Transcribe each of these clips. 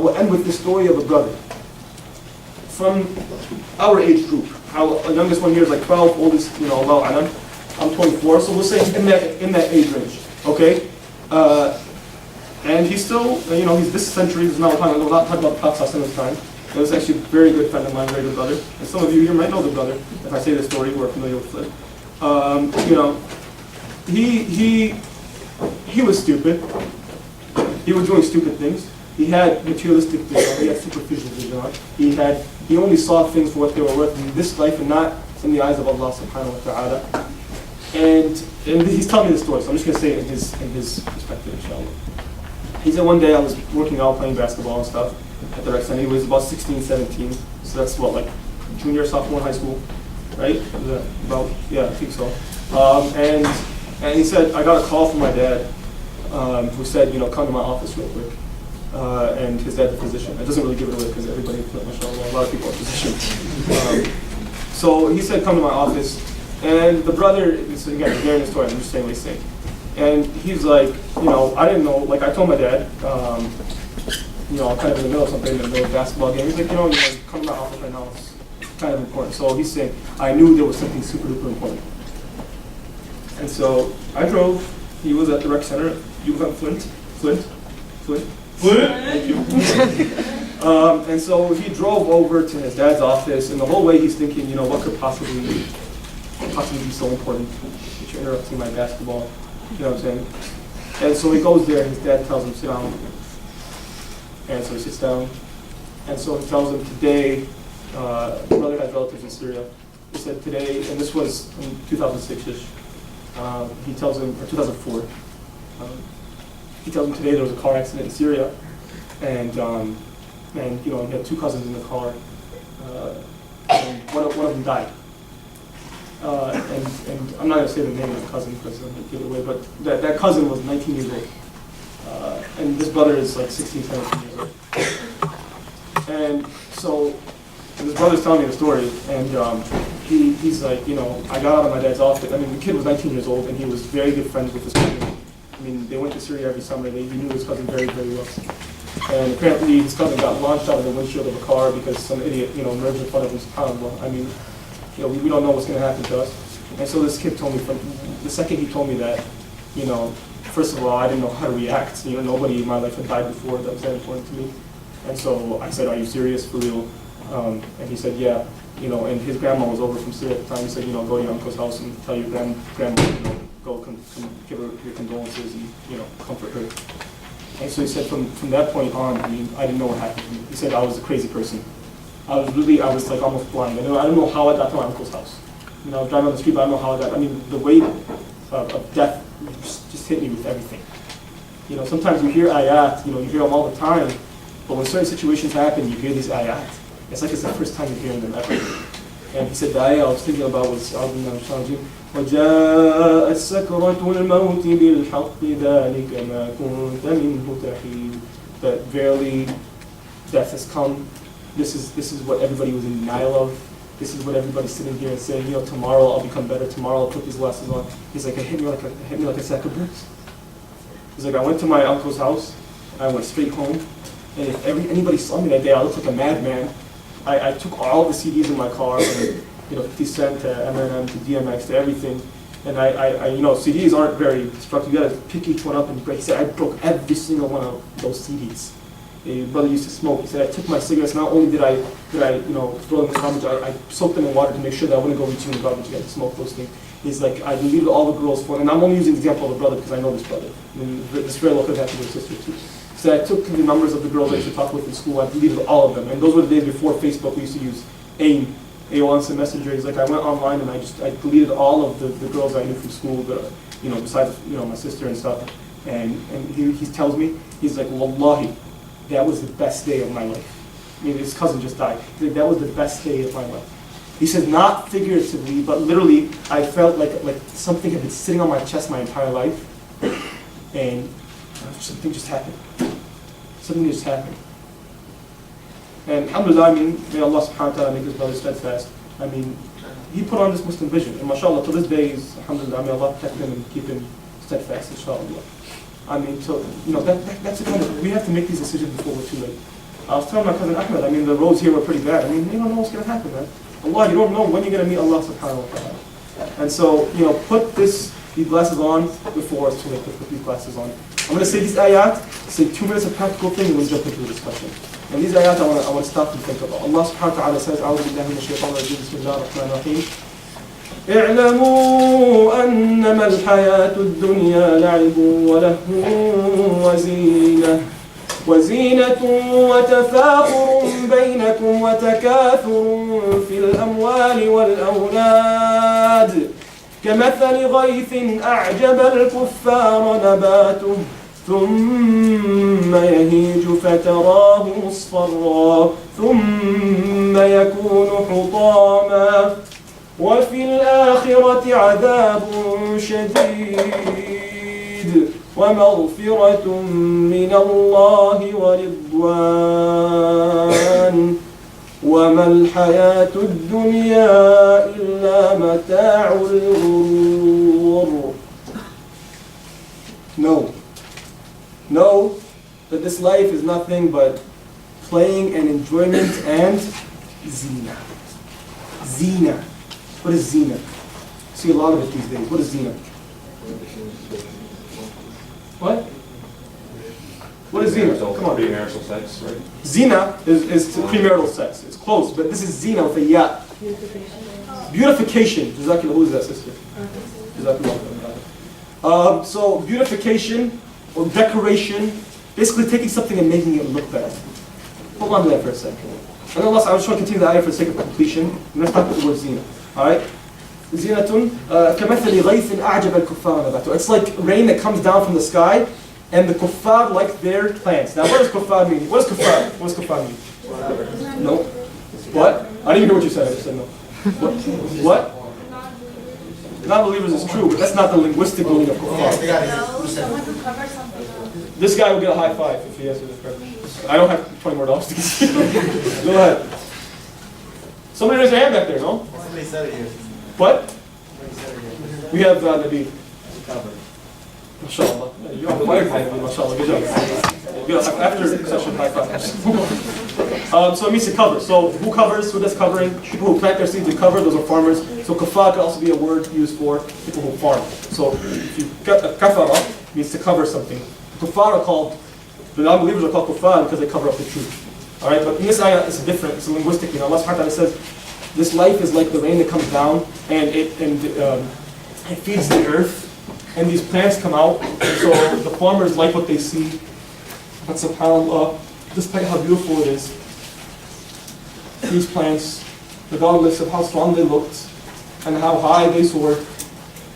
will end with the story of a brother from our age group. The youngest one here is like 12, oldest, Allah alam. I'm 24, so we'll say in that age range, okay? And he's still, he's this century, he's not talking about the Prophet ﷺ's time. It was actually a very good friend of mine, very good brother. And some of you here might know the brother, if I say this story, who are familiar with it. He was stupid. He was doing stupid things. He had materialistic vision. He had superficial vision. He only saw things for what they were worth in this life and not in the eyes of Allah subhanahu wa ta'ala. And he's telling me the story, so I'm just going to say it in his perspective, inshallah. He said one day I was working out, playing basketball and stuff at the rec center. He was about 16, 17. So that's what, like junior, sophomore in high school, right? Yeah, I think so. And he said, I got a call from my dad who said, come to my office real quick. And his dad's a physician. It doesn't really give it away because everybody, mashallah, a lot of people are physicians. So he said, come to my office. And the brother, so again, hearing the story, I'm just saying what he's saying. And he's like, I didn't know, like I told my dad, I'm kind of in the middle of something, in the middle of a basketball game. He's like, come to my office right now, it's kind of important. So he's saying, I knew there was something super duper important. And so I drove, he was at the rec center, you was at Flint. Thank you. And so he drove over to his dad's office, and the whole way he's thinking, what could possibly be so important that you're interrupting my basketball, you know what I'm saying? And so he goes there, and his dad tells him, sit down. And so he sits down, and so he tells him today, the brother has relatives in Syria. He said today, and this was in 2006-ish, he tells him, or 2004, he tells him today there was a car accident in Syria, and he had two cousins in the car, and one of them died. And I'm not going to say the name of the cousin because I'm going to give it away, but that cousin was 19 years old. And this brother is like 16, 17 years old. And so this brother's telling me the story, and he's like, I got out of my dad's office. I mean, the kid was 19 years old, and he was very good friends with his cousin. I mean, they went to Syria every summer. He knew his cousin very, very well. And apparently his cousin got launched out of the windshield of a car because some idiot, merged in front of him. SubhanAllah. I mean, we don't know what's going to happen to us. And so this kid told me, from the second he told me that, first of all, I didn't know how to react. Nobody in my life had died before that was that important to me. And so I said, are you serious, for real? And he said, yeah. And his grandma was over from Syria at the time. He said, go to your uncle's house and tell your grandma, go come give her your condolences and, comfort her. And so he said from that point on, I didn't know what happened to me. He said I was a crazy person. I was like almost blind. I don't know how I got to my uncle's house. Driving on the street, but I don't know how I got. The weight of death just hit me with everything. Sometimes you hear ayat, you hear them all the time, but when certain situations happen, you hear these ayat. It's like it's the first time you're hearing them ever. And he said the ayah I was thinking about was وَجَاءَتْ سَكْرَةُ الْمَوْتِ بِالْحَقِّ ذَلِكَ مَا كُنْتَ مِنْهُ تَحِيدُ. That verily death has come. This is what everybody was in denial of. This is what everybody's sitting here and saying, tomorrow I'll become better, tomorrow I'll put these glasses on. He's like, it hit me like a sack of bricks. He's like, I went to my uncle's house, and I went straight home, and if anybody saw me that day, I looked like a madman. I took all the CDs in my car, from 50 Cent to MYNA to DMX to everything, and CDs aren't very destructive. You gotta pick each one up and break. He said, I broke every single one of those CDs. A brother used to smoke. He said, I took my cigarettes. Not only did I throw them in the garbage, I soaked them in water to make sure that I wouldn't go into the garbage again to smoke those things. He's like, I deleted all the girls' phone, and I'm only using the example of the brother because I know this brother. This very well could have happened to his sister too. So I took the numbers of the girls I used to talk with in school. I deleted all of them, and those were the days before Facebook. We used to use AIM, AOL Instant Messenger. He's like, I went online and I deleted all of the girls I knew from school, besides my sister and stuff. And he tells me, he's like, Wallahi, that was the best day of my life. His cousin just died. He's like, that was the best day of my life. He said, not figuratively, but literally, I felt like something had been sitting on my chest my entire life, and something just happened. Something just happened. And alhamdulillah, may Allah subhanahu wa ta'ala make his brother steadfast. He put on this Muslim vision, and mashallah, to this day, alhamdulillah, may Allah protect him and keep him steadfast, inshallah. That's the kind of, we have to make these decisions before we're too late. I was telling my cousin Ahmed, I mean, the roads here were pretty bad. I mean, you don't know what's going to happen, man. Allah, you don't know when you're going to meet Allah subhanahu wa ta'ala. And so, put these glasses on before it's too late to put these glasses on. I'm going to say these ayat, say 2 minutes of practical thing, and we'll jump into the discussion. And these ayat I want to stop and think about. Allah subhanahu wa ta'ala says, أعوذ بالله من الشيطان الرجيم بسم الله الرحمن الرحيم اعلموا أنما الحياة الدنيا لعب ولهو وزينة وتفاخر بينكم وتكاثر في الأموال والأولاد كمثل غيث أعجب الكفار نباته ثم يهيج فتراه مصفرا ثم يكون حطاما وفي الآخرة عذاب شديد ومغفرة من الله ورضوان وما الحياة الدنيا إلا متاع الغرور. Know that this life is nothing but playing and enjoyment and zina. Zina. What is zina? See a lot of it these days. What is zina? What? What is zina? Come on. Premarital sex, right? Zina is premarital sex. It's close, but this is zina with a ya. Beautification. Jazakallah, who is that sister? Jazakallah. So beautification or decoration, basically taking something and making it look better. Hold on to that for a second. And Allah, I just want to continue the ayah for the sake of completion. I'm going to start with the word zina. Alright? Zinatun كَمَثَلِ غَيْثٍ أَعْجَبَ الْكُفَّارَ نَبَاتُهُ. It's like rain that comes down from the sky, and the kuffar like their plants. Now what does kuffar mean? What does kuffar mean? No. What? I didn't even know what you said. I just said no. What? Non-believers is true, but that's not the linguistic meaning of kuffar. This guy will get a high five if he answers this correctly. I don't have $20 more to give you. Go ahead. Somebody raise their hand back there, no? Somebody said it here. What? We have Nabi. MashaAllah. You're on the fire today, MashaAllah. Good job. After session, high five. So it means to cover. So who covers? Who does covering? People who plant their seeds and cover, those are farmers. So kafar could also be a word used for people who farm. So if you kafara means to cover something. Kuffar are called, the non-believers are called kuffar because they cover up the truth. Alright, but in this ayah it's different, it's a linguistic meaning. Allah subhanahu wa ta'ala says, this life is like the rain that comes down and it feeds the earth, and these plants come out, and so the farmers like what they see. But subhanAllah, despite how beautiful it is, these plants, regardless of how strong they looked and how high they soared,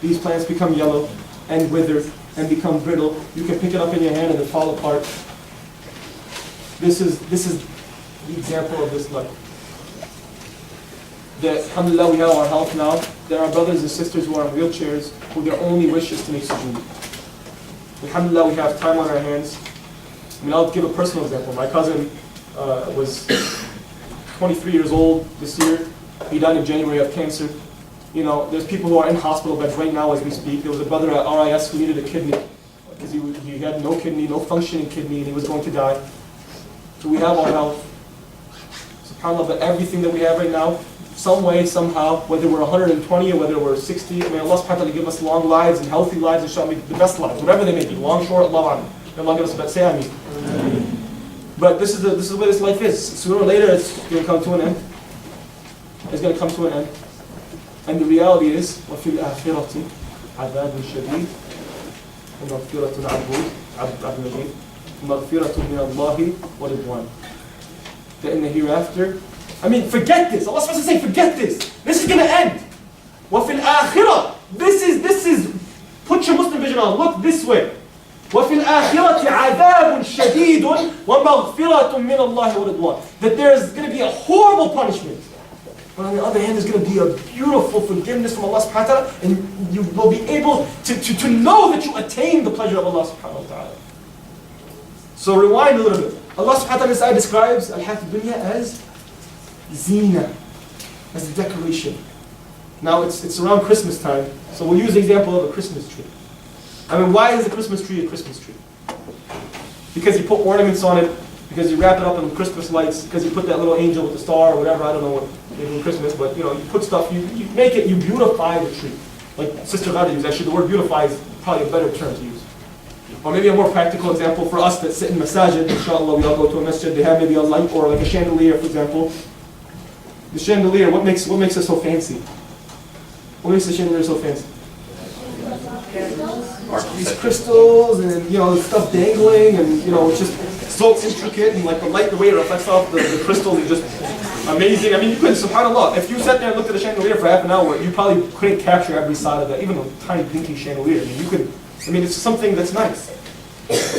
these plants become yellow and wither and become brittle. You can pick it up in your hand and it fall apart. This is the example of this life. That, alhamdulillah, we have our health now. There are brothers and sisters who are in wheelchairs who their only wish is to make sujood. Alhamdulillah, we have time on our hands. I mean, I'll give a personal example. My cousin was 23 years old this year. He died in January of cancer. There's people who are in hospital beds right now as we speak. There was a brother at RIS who needed a kidney because he had no kidney, no functioning kidney, and he was going to die. So we have our health. SubhanAllah, but everything that we have right now, some way, somehow, whether we're 120 or whether we're 60, may Allah subhanahu wa ta'ala give us long lives and healthy lives, inshallah, the best lives, whatever they may be, long, short, Allah alam. May Allah give us the best. Say ameen. But this is the way this life is. Sooner or later, it's going to come to an end. It's going to come to an end. And the reality is, وَفِي الْآخِرَةِ عَذَابٌ شَدِيدٌ وَمَغْفِرَةٌ مِنَ اللَّهِ وَرِضْوَانٌ. That in the hereafter, forget this. Allah supposed to say, forget this. This is going to end. وَفِي الْآخِرَةِ. This is, put your Muslim vision on. Look this way. وَفِي الْآخِرَةِ عَذَابٌ شَدِيدٌ وَمَغْفِرَةٌ مِنَ اللَّهِ وَرِضْوَانٌ. That there's going to be a horrible punishment. But on the other hand, there's going to be a beautiful forgiveness from Allah subhanahu wa ta'ala, and you will be able to know that you attain the pleasure of Allah subhanahu wa ta'ala. So rewind a little bit. Allah subhanahu wa ta'ala describes al-hayat dunya as zina, as a decoration. Now it's around Christmas time, so we'll use the example of a Christmas tree. Why is a Christmas tree a Christmas tree? Because you put ornaments on it, because you wrap it up in Christmas lights, because you put that little angel with the star or whatever, I don't know what they do in Christmas, but you know, you put stuff, you make it, you beautify the tree. Like Sister Ghada used, actually the word beautify is probably a better term to use. Or maybe a more practical example for us that sit in masajid, inshallah, we all go to a masjid, they have maybe a light or like a chandelier, for example. The chandelier, what makes it so fancy? What makes the chandelier so fancy? These crystals and you know stuff dangling and you know it's just so intricate and like the light, the way it reflects off the crystals is just amazing. I mean, you couldn't, subhanAllah, if you sat there and looked at a chandelier for half an hour, you probably couldn't capture every side of that, even a tiny blinking chandelier. I mean, you could. I mean, it's something that's nice.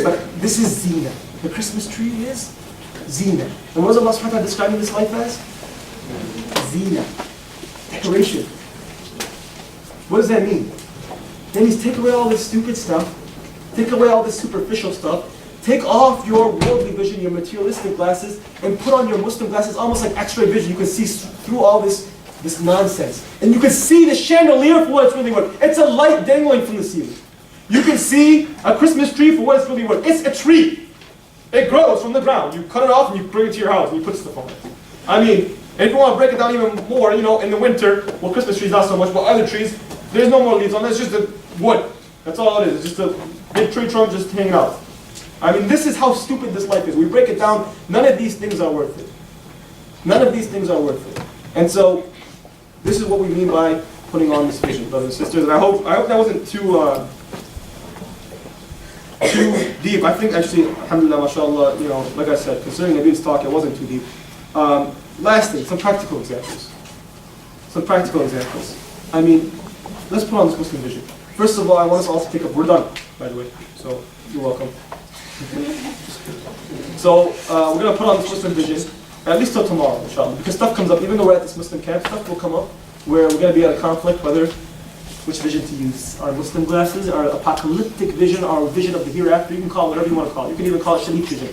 But this is zina. The Christmas tree is zina. And what is Allah subhanahu wa ta'ala describing this life as? Zina. Decoration. What does that mean? That means take away all this stupid stuff, take away all this superficial stuff, take off your worldly vision, your materialistic glasses, and put on your Muslim glasses, almost like X-ray vision. You can see through all this nonsense. And you can see the chandelier for what it's really worth. It's a light dangling from the ceiling. You can see a Christmas tree for what it's really worth. It's a tree. It grows from the ground. You cut it off and you bring it to your house and you put stuff on it. I mean, if you want to break it down even more, you know, in the winter, well, Christmas trees not so much, but other trees, there's no more leaves on it. It's just a wood. That's all it is. It's just a big tree trunk just hanging out. I mean, this is how stupid this life is. We break it down. None of these things are worth it. None of these things are worth it. And so, this is what we mean by putting on this vision, brothers and sisters. And I hope that wasn't too deep. I think actually, alhamdulillah, mashallah, you know, like I said, considering Nabeel's talk, it wasn't too deep. Last thing, some practical examples. Some practical examples. I mean, let's put on this Muslim vision. First of all, I want us all to take up, we're done, by the way, so you're welcome. So, we're going to put on this Muslim vision, at least till tomorrow, inshallah, because stuff comes up, even though we're at this Muslim camp, stuff will come up, where we're going to be at a conflict, whether which vision to use. Our Muslim glasses, our apocalyptic vision, our vision of the hereafter, you can call it whatever you want to call it. You can even call it Sharif vision.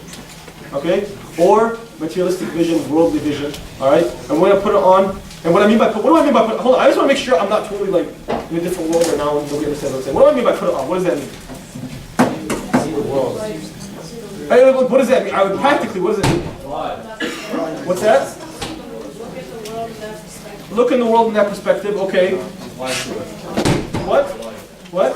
Okay? Or materialistic vision, worldly vision. Alright? And we're going to put it on. And what do I mean by put it, hold on, I just want to make sure I'm not totally like in a different world right now and nobody understands what I'm saying. What do I mean by put it on? What does that mean? See the world. Hey, what does that mean? I would practically, what does it mean? What's that? Look in the world in that perspective, okay. What? What?